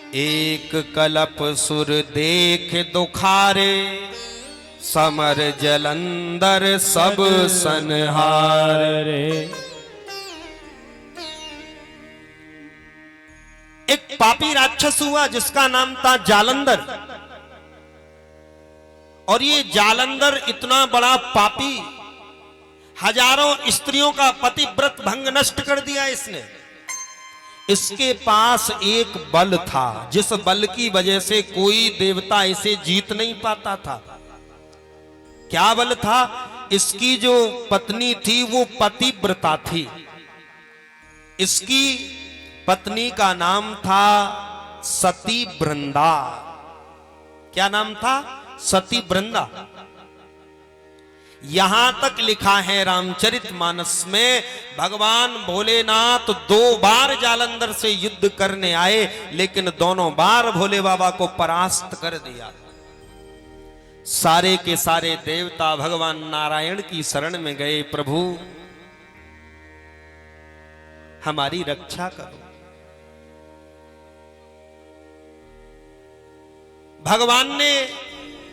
एक कलप सुर देख दुखारे, समर जलंधर सब सनहार। एक पापी राक्षस हुआ जिसका नाम था जालंधर। और ये जालंधर इतना बड़ा पापी, हजारों स्त्रियों का पतिव्रत भंग नष्ट कर दिया इसने। इसके पास एक बल था जिस बल की वजह से कोई देवता इसे जीत नहीं पाता था। क्या बल था? इसकी जो पत्नी थी वो पतिव्रता थी। इसकी पत्नी का नाम था सती वृंदा। क्या नाम था? सती वृंदा। यहां तक लिखा है रामचरितमानस में, भगवान भोलेनाथ 2 बार जालंधर से युद्ध करने आए, लेकिन दोनों बार भोले बाबा को परास्त कर दिया। सारे के सारे देवता भगवान नारायण की शरण में गए, प्रभु हमारी रक्षा करो। भगवान ने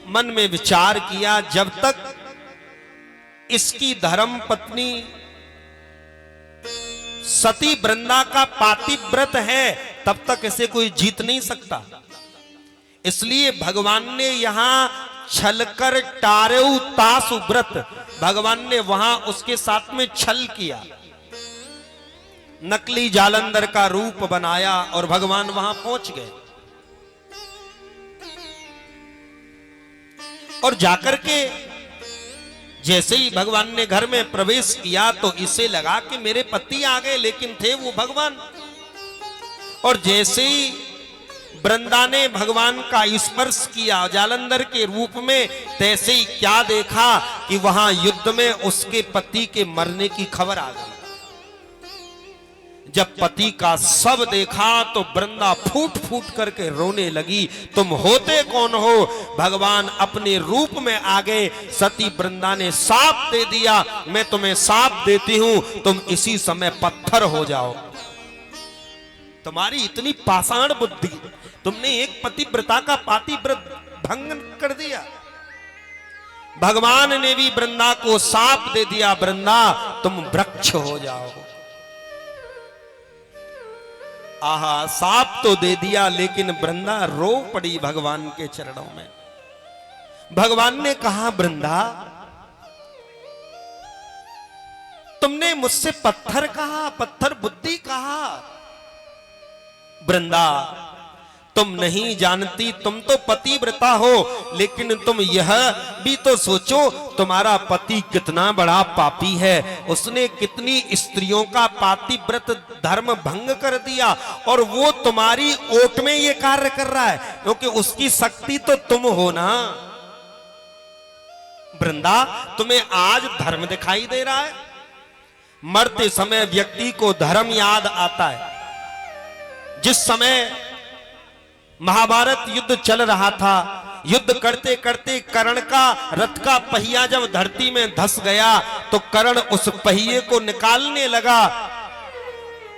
मन में विचार किया, जब तक इसकी धर्म पत्नी सती वृंदा का पातिव्रत है तब तक इसे कोई जीत नहीं सकता। इसलिए भगवान ने यहां छलकर टारेउ तासु व्रत, भगवान ने वहां उसके साथ में छल किया, नकली जालंधर का रूप बनाया और भगवान वहां पहुंच गए। और जाकर के जैसे ही भगवान ने घर में प्रवेश किया तो इसे लगा कि मेरे पति आ गए, लेकिन थे वो भगवान। और जैसे ही वृंदा ने भगवान का स्पर्श किया जालंधर के रूप में, तैसे ही क्या देखा कि वहां युद्ध में उसके पति के मरने की खबर आ गई। जब पति का शव देखा तो वृंदा फूट फूट करके रोने लगी। तुम होते कौन हो? भगवान अपने रूप में आ गए। सती वृंदा ने शाप दे दिया, मैं तुम्हें शाप देती हूं, तुम इसी समय पत्थर हो जाओ। तुम्हारी इतनी पाषाण बुद्धि, तुमने एक पतिव्रता का पातिव्रत भंग कर दिया। भगवान ने भी वृंदा को शाप दे दिया, वृंदा तुम वृक्ष हो जाओ। आहा, साप तो दे दिया, लेकिन वृंदा रो पड़ी भगवान के चरणों में। भगवान ने कहा, वृंदा तुमने मुझसे पत्थर कहा, पत्थर बुद्धि कहा। वृंदा तुम नहीं जानती, तुम तो पतिव्रता हो, लेकिन तुम यह भी तो सोचो तुम्हारा पति कितना बड़ा पापी है। उसने कितनी स्त्रियों का पातिव्रत धर्म भंग कर दिया और वो तुम्हारी ओट में ये कार्य कर रहा है, क्योंकि उसकी शक्ति तो तुम हो ना। वृंदा तुम्हें आज धर्म दिखाई दे रहा है? मरते समय व्यक्ति को धर्म याद आता है। जिस समय महाभारत युद्ध चल रहा था, युद्ध करते करते कर्ण का रथ का पहिया जब धरती में धंस गया तो कर्ण उस पहिए को निकालने लगा।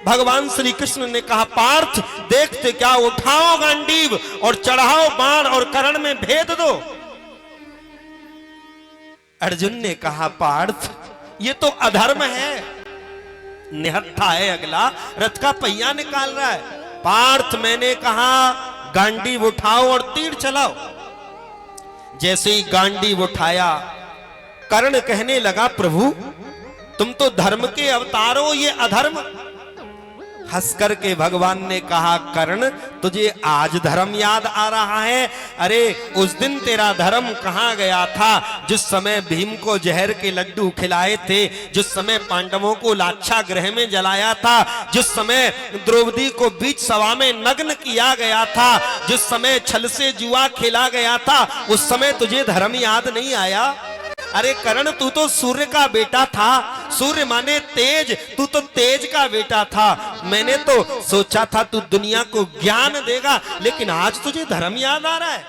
भगवान श्री कृष्ण ने कहा, पार्थ देखते क्या, उठाओ गांडीव और चढ़ाओ बाण और कर्ण में भेद दो। अर्जुन ने कहा, पार्थ ये तो अधर्म है, निहत्था है अगला, रथ का पहिया निकाल रहा है। पार्थ मैंने कहा गांडीव उठाओ और तीर चलाओ। जैसे ही गांडीव उठाया, कर्ण कहने लगा, प्रभु तुम तो धर्म के अवतार हो, ये अधर्म। हंस करके भगवान ने कहा, कर्ण तुझे आज धर्म याद आ रहा है? अरे उस दिन तेरा धर्म कहां गया था, जिस समय भीम को जहर के लड्डू खिलाए थे, जिस समय पांडवों को लाक्षा गृह में जलाया था, जिस समय द्रौपदी को बीच सभा में नग्न किया गया था, जिस समय छल से जुआ खेला गया था, उस समय तुझे धर्म याद नहीं आया? अरे कर्ण तू तो सूर्य का बेटा था, सूर्य माने तेज, तू तो तेज का बेटा था। मैंने तो सोचा था तू दुनिया को ज्ञान देगा, लेकिन आज तुझे धर्म याद आ रहा है।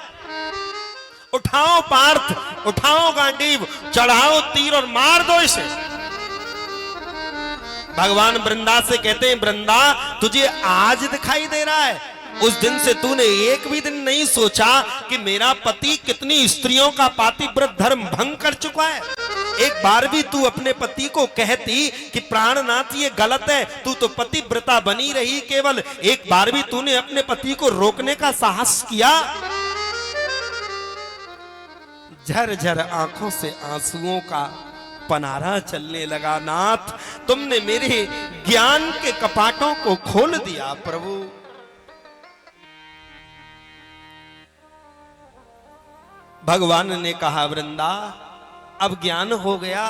उठाओ पार्थ, उठाओ गांडीव, चढ़ाओ तीर और मार दो इसे। भगवान वृंदा से कहते हैं, वृंदा तुझे आज दिखाई दे रहा है? उस दिन से तूने एक भी दिन नहीं सोचा कि मेरा पति कितनी स्त्रियों का पातिव्रत धर्म भंग कर चुका है। एक बार भी तू अपने पति को कहती कि प्राणनाथ ये गलत है, तू तो पतिव्रता बनी रही, केवल एक बार भी तूने अपने पति को रोकने का साहस किया? झरझर आंखों से आंसुओं का पनारा चलने लगा। नाथ, तुमने मेरे ज्ञान के कपाटों को खोल दिया प्रभु। भगवान ने कहा, वृंदा अब ज्ञान हो गया।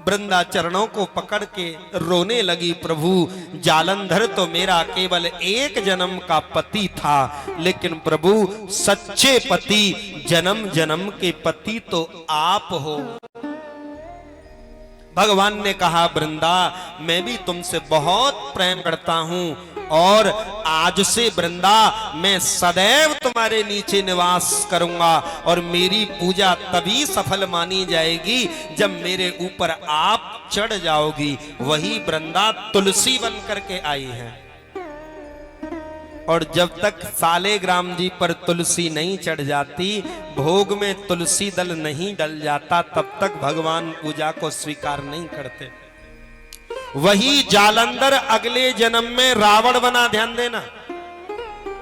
वृंदा चरणों को पकड़ के रोने लगी, प्रभु जालंधर तो मेरा केवल एक जन्म का पति था, लेकिन प्रभु सच्चे पति, जन्म जन्म के पति तो आप हो। भगवान ने कहा, वृंदा मैं भी तुमसे बहुत प्रेम करता हूं और आज से वृंदा मैं सदैव तुम्हारे नीचे निवास करूंगा और मेरी पूजा तभी सफल मानी जाएगी जब मेरे ऊपर आप चढ़ जाओगी। वही वृंदा तुलसी बन करके आई है और जब तक सालेग्राम जी पर तुलसी नहीं चढ़ जाती, भोग में तुलसी दल नहीं डल जाता, तब तक भगवान पूजा को स्वीकार नहीं करते। वही जालंधर अगले जन्म में रावण बना, ध्यान देना,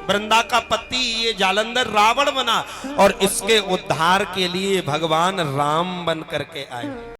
वृंदा का पति ये जालंधर रावण बना और इसके उद्धार के लिए भगवान राम बन करके आए।